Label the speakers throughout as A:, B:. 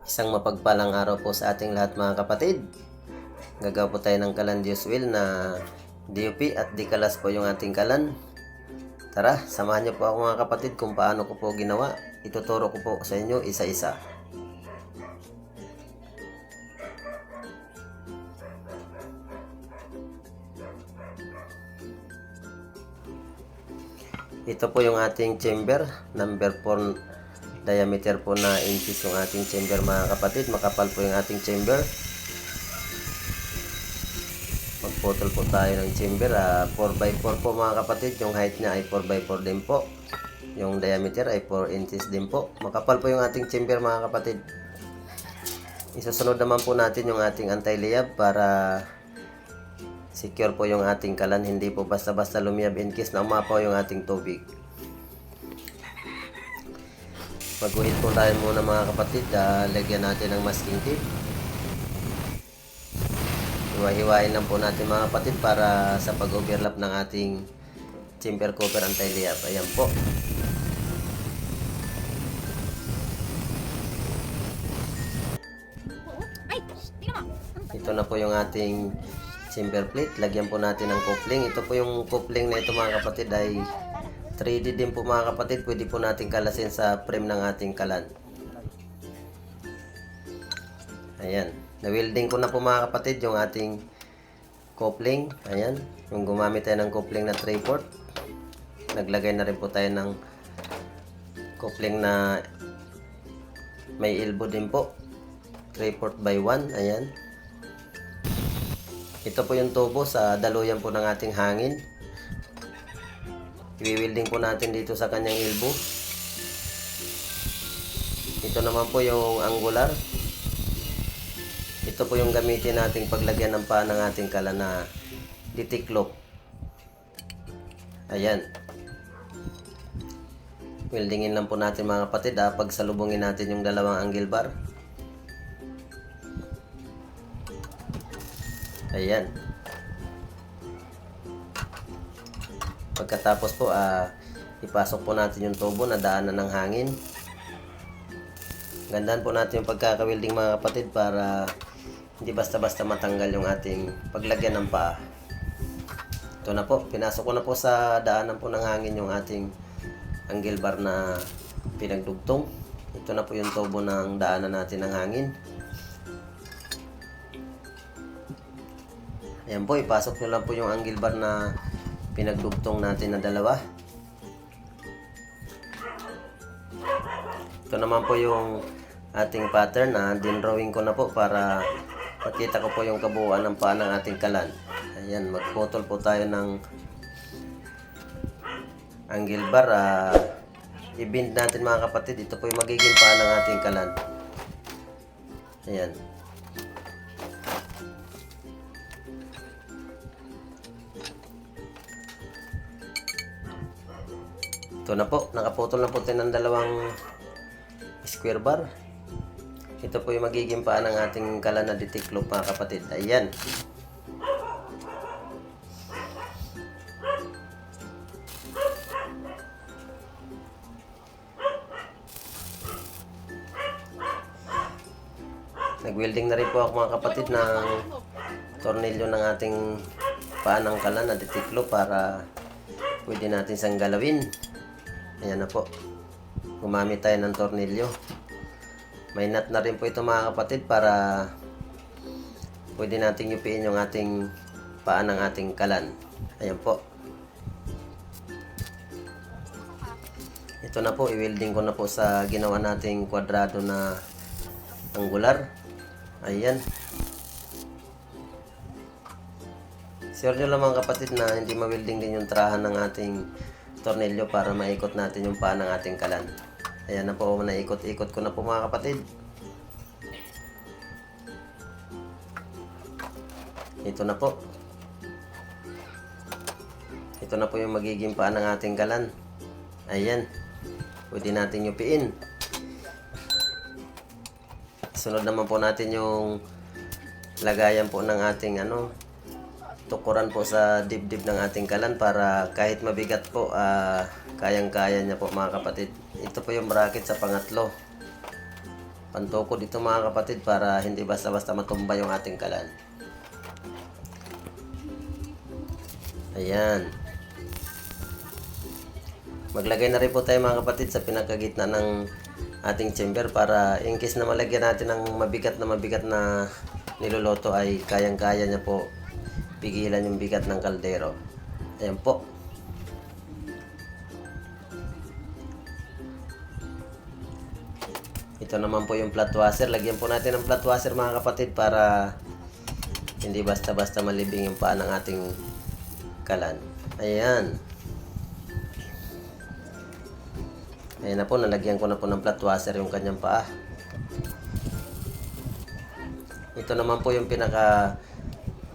A: Isang mapagpalang araw po sa ating lahat mga kapatid. Gagawa po tayo ng kalan Diyos will na DOP at dikalas po yung ating kalan. Tara, samahan niyo po ako mga kapatid kung paano ko po ginawa. Ituturo ko po sa inyo isa-isa. Ito po yung ating chamber, number 4 diameter po na inches yung ating chamber mga kapatid. Makapal po yung ating chamber. Magputol po tayo ng chamber, 4x4 po mga kapatid. Yung height niya ay 4x4 din po. Yung diameter ay 4 inches din po. Makapal po yung ating chamber mga kapatid. Isusunod naman po natin yung ating anti-layab para secure po yung ating kalan. Hindi po basta-basta lumiyab in case na umapaw yung ating tubig. Magguhit po tayo muna mga kapatid. Lagyan natin ng masking tape. Hiwa-hiwain lang po natin mga kapatid para sa pag-overlap ng ating chamber cover anti-layab. Ayan po. Ito na po yung ating chamber plate. Lagyan po natin ng coupling. Ito po yung coupling na ito mga kapatid ay 3D din po mga kapatid. Pwede po natin kalasin sa frame ng ating kalan. Ayan. Na-welding ko na po mga kapatid yung ating coupling. Ayan. Yung gumamit tayo ng coupling na 3/4. Naglagay na rin po tayo ng coupling na may elbow din po. 3/4 by 1. Ayan. Ito po yung tubo sa daluyan po ng ating hangin. I-welding po natin dito sa kanyang elbow. Ito naman po yung angular. Ito po yung gamitin nating paglagyan ng paa ng ating kalan na ditiklop. Ayan. Weldingin lang po natin mga kapatid, pagsalubungin natin yung dalawang angle bar. Ayan. Pagkatapos po, ipasok po natin yung tubo na daanan ng hangin. Gandaan po natin yung pagkaka-welding mga kapatid para hindi basta-basta matanggal yung ating paglagyan ng paa. Ito na po, pinasok ko na po sa daanan po ng hangin yung ating angle bar na pinagdugtong. Ito na po yung tubo ng daanan natin ng hangin. Ayan po, ipasok nyo lang po yung angle bar na pinagdugtong natin na dalawa. Ito naman po yung ating pattern na dinrawing ko na po para makita ko po yung kabuuan ng paa ng ating kalan. Ayan, magputol po tayo ng angle bar. I-bend natin mga kapatid. Ito po yung magiging paa ng ating kalan. Ayan. Ito na po, nakaputol na po tayo ng dalawang square bar. Ito po yung magiging paa ng ating kalan na ditiklop mga kapatid. Ayan. Nag-welding na rin po ako mga kapatid ng tornilyo ng ating paa ng kalan na ditiklop para pwede natin siyang galawin. Ayan na po. Gumamit tayo ng tornilyo. May nut na rin po ito mga kapatid para pwede nating yupiin yung ating paa ng ating kalan. Ayan po. Ito na po, i-welding ko na po sa ginawa nating kwadrado na angular. Ayan. Sure nyo lang mga kapatid na hindi ma-welding din yung trahan ng ating tornilyo para maikot natin yung paa ng ating kalan. Ayan na po, naikot-ikot ko na po mga kapatid. Ito na po. Ito na po yung magiging paa ng ating kalan. Ayan. Pwede natin yupiin. Sunod naman po natin yung lagayan po ng ating tukuran po sa dibdib ng ating kalan para kahit mabigat po, kayang-kaya niya po mga kapatid. Ito po yung bracket sa pangatlo. pantukod ito mga kapatid para hindi basta-basta matumba yung ating kalan. Ayan. Maglagay na rin po tayo mga kapatid sa pinakagitna ng ating chamber para in case na malagyan natin ng mabigat na niluluto ay kayang-kaya niya po pigilan yung bigat ng kaldero. Ayan po. Ito naman po yung flat washer. Lagyan po natin ng flat washer mga kapatid para hindi basta-basta malibing yung paa ng ating kalan. Ayan. Ayan na po, nalagyan ko na po ng flat washer yung kanyang paa. Ito naman po yung pinaka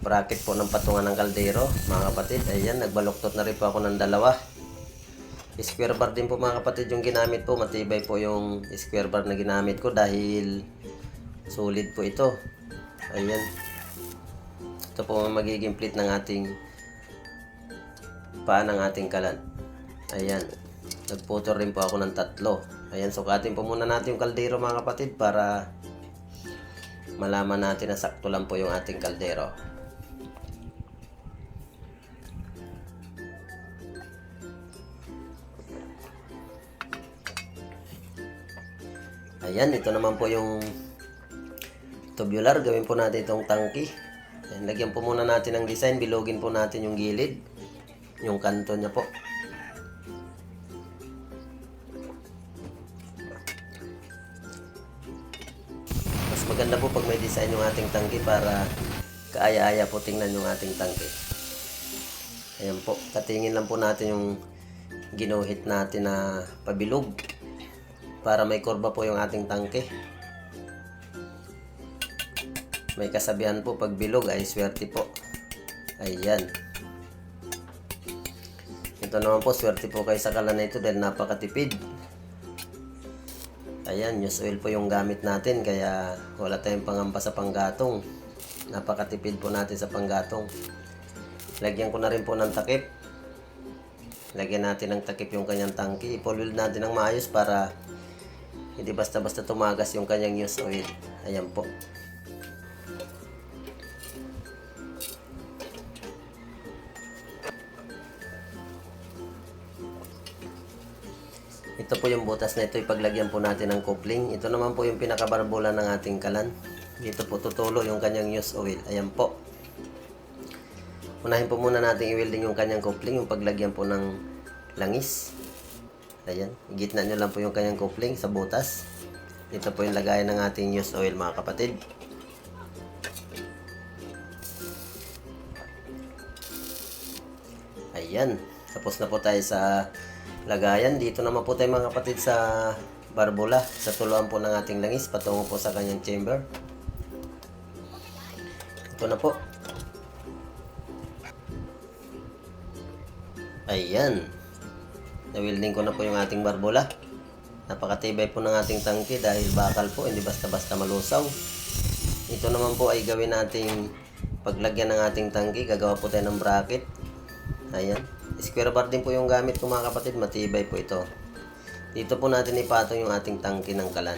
A: bracket po ng patungan ng kaldero mga kapatid. Ayan, nagbaluktot na rin po ako ng dalawa. Square bar din po mga kapatid yung ginamit po. Matibay po yung square bar na ginamit ko dahil solid po ito. Ayan. Ito po magiging plate ng ating paa ng ating kalan. Ayan. Nagputol rin po ako ng 3. Ayan, sukatin po muna natin yung kaldero mga kapatid para malaman natin na sakto lang po yung ating kaldero. Ayan, ito naman po yung tubular. Gawin po natin itong tangki. Ayan, lagyan po muna natin ng design. Bilogin po natin yung gilid. Yung kanto niya po. Mas maganda po pag may design yung ating tangki para kaaya-aya po tingnan yung ating tangki. Ayan po. Katingin lang po natin yung ginuhit natin na pabilog. Para may kurba po yung ating tangke. May kasabihan po, pag bilog ay swerte po. Ayan. Ito naman po, swerte po kayo sa kalan na ito dahil napakatipid. Ayan, use oil po yung gamit natin kaya wala tayong pangamba sa panggatong. Napakatipid po natin sa panggatong. Lagyan ko na rin po ng takip. Lagyan natin ng takip yung kanyang tangke. I-full natin ng maayos para hindi basta-basta tumagas yung kanyang use oil. Ayan po. Ito po yung butas na ito. Ipaglagyan po natin ng coupling. Ito naman po yung pinakabarbola ng ating kalan. Dito po tutulo yung kanyang use oil. Ayan po. Unahin po muna natin i-welding yung kanyang coupling. Yung paglagyan po ng langis. Ayan, gitna nyo lang po yung kanyang coupling sa butas. Ito po yung lagayan ng ating use oil mga kapatid. Ayan, tapos na po tayo sa lagayan. Dito naman po tayo mga kapatid sa barbola. Sa tuluan po ng ating langis patungo po sa kanyang chamber. Ito na po. Ayan. Na-welding ko na po yung ating barbola. Napakatibay po ng ating tangke dahil bakal po, hindi basta-basta malusaw. Ito naman po ay gawin nating paglagyan ng ating tangke. Gagawa po tayo ng bracket. Ayan. Square bar din po yung gamit ko mga kapatid. Matibay po ito. Dito po natin ipatong yung ating tangke ng kalan.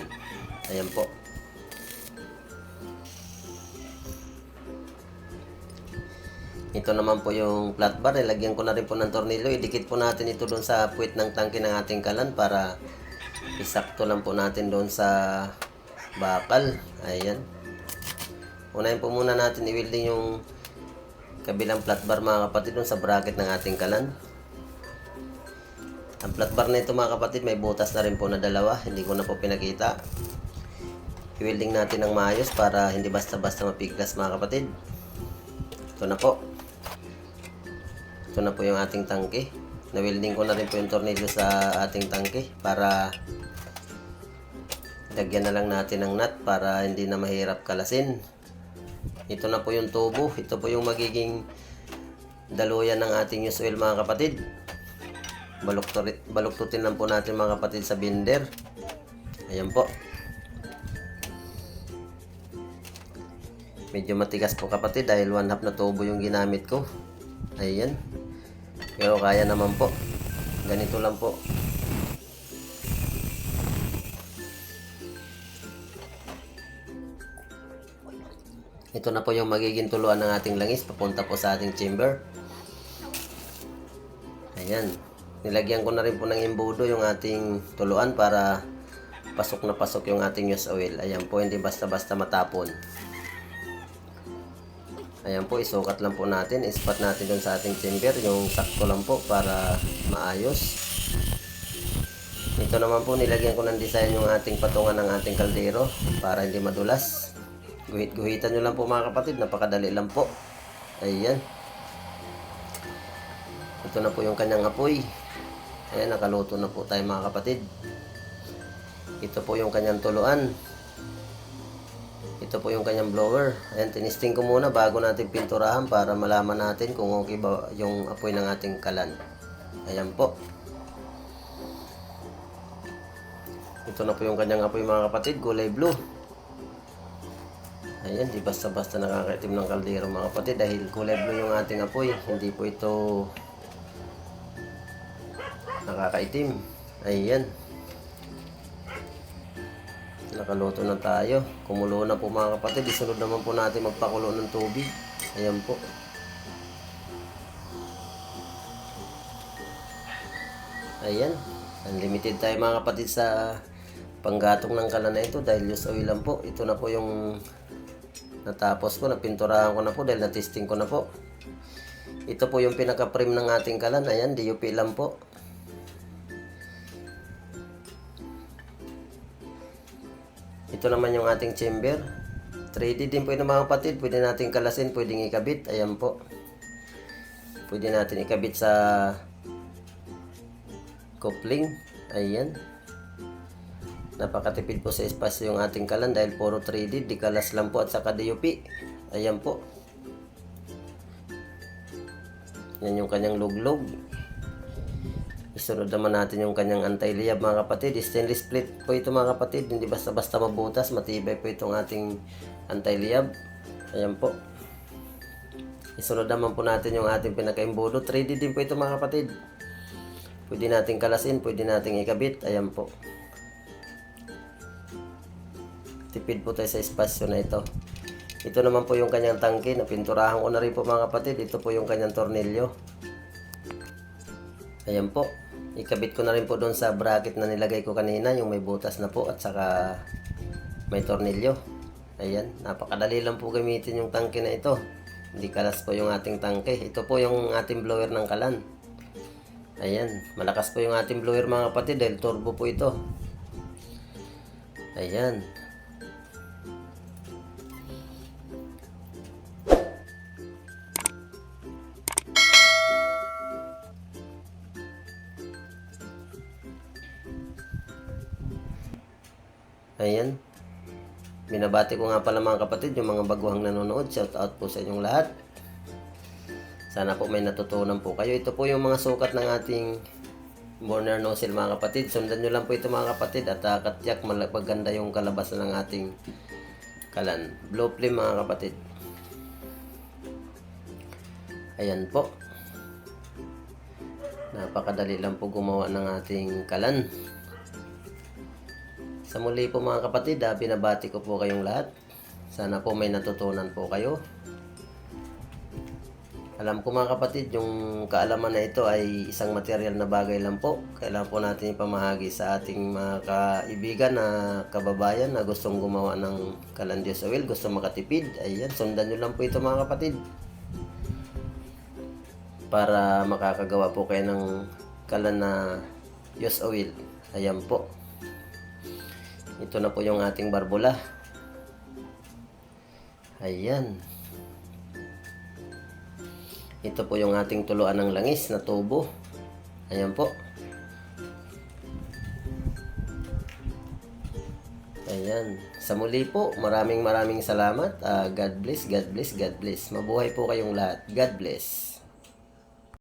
A: Ayan po. Ito naman po yung flat bar. Ilagyan ko na rin po ng tornilyo. Idikit po natin ito doon sa puwit ng tangke ng ating kalan para isakto lang po natin doon sa bakal. Ayan. Unahin po muna natin i-welding yung kabilang flat bar mga kapatid doon sa bracket ng ating kalan. Ang flat bar na ito mga kapatid may butas na rin po na dalawa. Hindi ko na po pinakita. I-welding natin ng maayos para hindi basta-basta mapiglas mga kapatid. Ito na po. Ito na po yung ating tangke. Na-welding ko na rin po yung tornilyo sa ating tangke para lagyan na lang natin ng nut para hindi na mahirap kalasin. Ito na po yung tubo. Ito po yung magiging daluyan ng ating use oil mga kapatid. Baluktutin lang po natin mga kapatid sa binder. Ayan po. Medyo matigas po kapatid dahil 1/2 na tubo yung ginamit ko. Ayan. Pero kaya naman po. Ganito lang po. Ito na po yung magiging tuluan ng ating langis papunta po sa ating chamber. Ayan. Nilagyan ko na rin po ng imbudo yung ating tuluan para pasok na pasok yung ating used oil. Ayan po, hindi basta-basta matapon. Ayan po, isukat lang po natin. Ispat natin dun sa ating chamber. Yung sakto lang po para maayos. Ito naman po, nilagyan ko ng design yung ating patungan ng ating kaldero para hindi madulas. Guhit-guhitan nyo lang po mga kapatid. Napakadali lang po. Ayan. Ito na po yung kanyang apoy. Ayan, nakaluto na po tayo mga kapatid. Ito po yung kanyang tuluan. Ito po yung kanyang blower. Ayan, tinisting ko muna bago natin pinturahan para malaman natin kung okay ba yung apoy ng ating kalan. Ayan po. Ito na po yung kanyang apoy mga kapatid, kulay blue. Ayan, di basta-basta nakakaitim ng kaldero mga kapatid dahil kulay blue yung ating apoy. Hindi po ito nakakaitim. Ayan. Nakaluto na tayo. Kumulo na po mga kapatid. Isunod naman po natin magpakulo ng tubig. Ayan po. Ayan. Unlimited tayo mga kapatid sa panggatong ng kalan na ito dahil used oil lang po. Ito na po yung natapos ko. Napinturahan ko na po dahil natesting ko na po. Ito po yung pinaka-frame ng ating kalan. Ayan, DUP lang po. Ito naman yung ating chamber. 3D din po ito mga kapatid. Pwede natin kalasin, pwedeng ikabit. Ayan po. Pwede natin ikabit sa coupling. Ayan. Napakatipid po sa espasyo yung ating kalan dahil puro 3D. Di kalas lang po at saka DUP. Ayan po. Yan yung kanyang luglog. Isunod naman natin yung kanyang anti-liyab mga kapatid. Stainless plate po ito mga kapatid. Hindi basta-basta mabutas. Matibay po itong ating anti-liyab. Ayan po. Isunod naman po natin yung ating pinaka-imbudo. 3D din po ito mga kapatid. Pwede natin kalasin. Pwede natin ikabit. Ayan po. Tipid po tayo sa espasyo na ito. Ito naman po yung kanyang tangke. Napinturahan ko na rin po mga kapatid. Ito po yung kanyang tornilyo. Ayan po. Ikabit ko na rin po doon sa bracket na nilagay ko kanina. Yung may butas na po at saka may tornilyo. Ayan. Napakadali lang po gamitin yung tangke na ito. Hindi kalas po yung ating tangke. Ito po yung ating blower ng kalan. Ayan. Malakas po yung ating blower mga kapatid dahil turbo po ito. Ayan. Ayan. Binabati ko nga pala mga kapatid yung mga baguhang nanonood. Shout out po sa inyong lahat. Sana po may natutunan po kayo. Ito po yung mga sukat ng ating burner nozzle mga kapatid. Sundan nyo lang po ito mga kapatid. At katyak maganda yung kalabasan ng ating kalan. Blow flame mga kapatid. Ayan po. Napakadali lang po gumawa ng ating kalan. Sa muli po mga kapatid, binabati ko po kayong lahat. Sana po may natutunan po kayo. Alam ko mga kapatid, yung kaalaman na ito ay isang material na bagay lang po. Kailangan po natin ipamahagi sa ating mga kaibigan na kababayan na gustong gumawa ng kalandios oil, gustong makatipid. Ayan, sundan nyo lang po ito mga kapatid. Para makakagawa po kayo ng kalan na used oil. Ayan po. Ito na po yung ating barbula. Ayan. Ito po yung ating tuluan ng langis na tubo. Ayan po. Ayan. Sa muli po, maraming salamat. God bless, God bless, God bless. Mabuhay po kayong lahat. God bless.